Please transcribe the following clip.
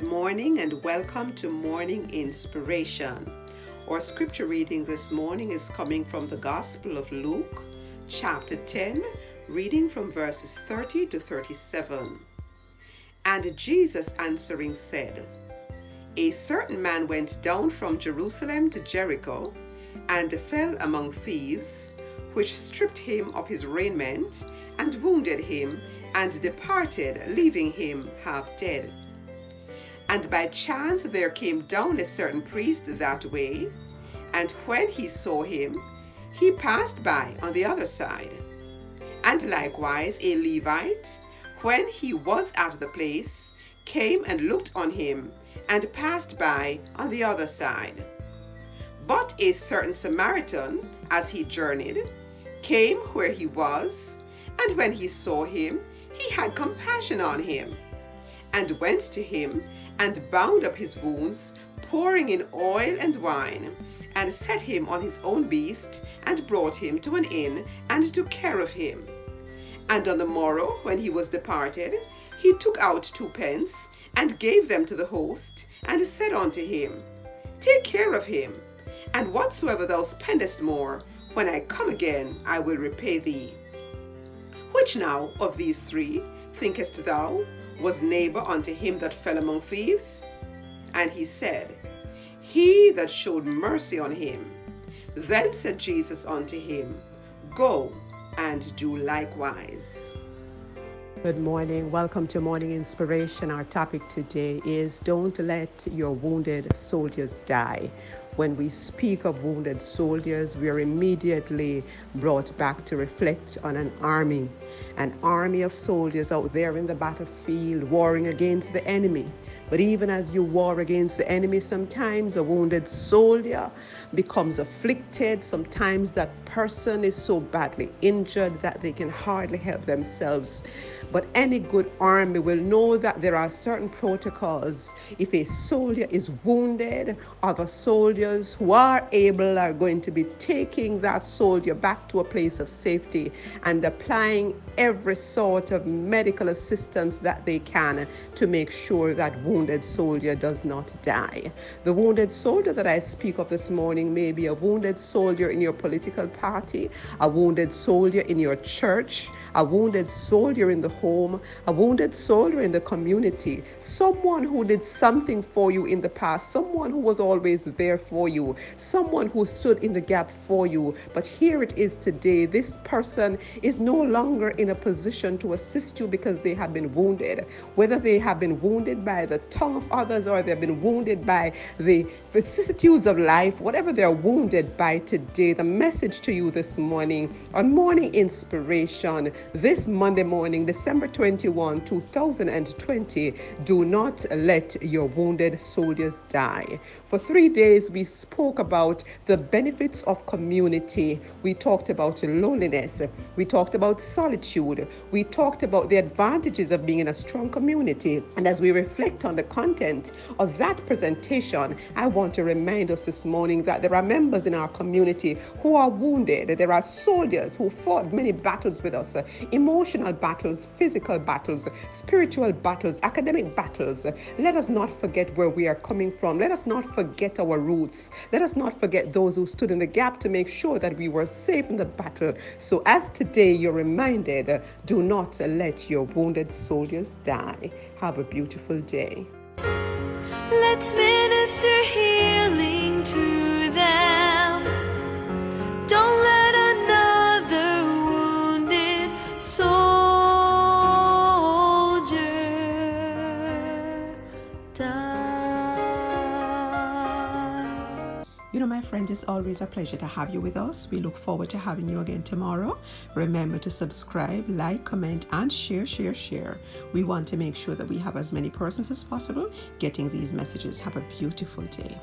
morning and welcome to Morning Inspiration. Our scripture reading this morning is coming from the Gospel of Luke, chapter 10, reading from verses 30 to 37. And Jesus answering said, A certain man went down from Jerusalem to Jericho, and fell among thieves, which stripped him of his raiment, and wounded him, and departed, leaving him half dead. And by chance there came down a certain priest that way, and when he saw him, he passed by on the other side. And likewise a Levite, when he was at the place, came and looked on him, and passed by on the other side. But a certain Samaritan, as he journeyed, came where he was, and when he saw him, he had compassion on him, and went to him, and bound up his wounds, pouring in oil and wine, and set him on his own beast, and brought him to an inn, and took care of him. And on the morrow, when he was departed, he took out 2 pence, and gave them to the host, and said unto him, Take care of him, and whatsoever thou spendest more, when I come again, I will repay thee. Which now of these 3 thinkest thou was neighbor unto him that fell among thieves? And he said, He that showed mercy on him. Then said Jesus unto him, Go and do likewise. Good morning. Welcome to Morning Inspiration. Our topic today is Don't Let Your Wounded Soldiers Die. When we speak of wounded soldiers, we are immediately brought back to reflect on an army of soldiers out there in the battlefield warring against the enemy. But even as you war against the enemy, sometimes a wounded soldier becomes afflicted. Sometimes that person is so badly injured that they can hardly help themselves. But any good army will know that there are certain protocols. If a soldier is wounded, other soldiers who are able are going to be taking that soldier back to a place of safety and applying every sort of medical assistance that they can to make sure that wounded soldier does not die. The wounded soldier that I speak of this morning may be a wounded soldier in your political party, a wounded soldier in your church, a wounded soldier in the home, a wounded soldier in the community, someone who did something for you in the past, someone who was always there for you, someone who stood in the gap for you. But here it is today. This person is no longer in a position to assist you because they have been wounded. Whether they have been wounded by the tongue of others or they've been wounded by the vicissitudes of life, whatever they're wounded by today, the message to you this morning on Morning Inspiration, this Monday morning, December 21, 2020, do not let your wounded soldiers die. For 3 days, we spoke about the benefits of community. We talked about loneliness. We talked about solitude. We talked about the advantages of being in a strong community. And as we reflect on the content of that presentation, I want to remind us this morning that there are members in our community who are wounded. There are soldiers who fought many battles with us, emotional battles, physical battles, spiritual battles, academic battles. Let us not forget where we are coming from. Let us not forget our roots. Let us not forget those who stood in the gap to make sure that we were safe in the battle. So as today you're reminded, do not let your wounded soldiers die. Have a beautiful day. Let's minister healing to them. Don't let another wounded soldier die. My friends, it's always a pleasure to have you with us. We look forward to having you again tomorrow. Remember to subscribe, like, comment, and share. We want to make sure that we have as many persons as possible getting these messages. Have a beautiful day.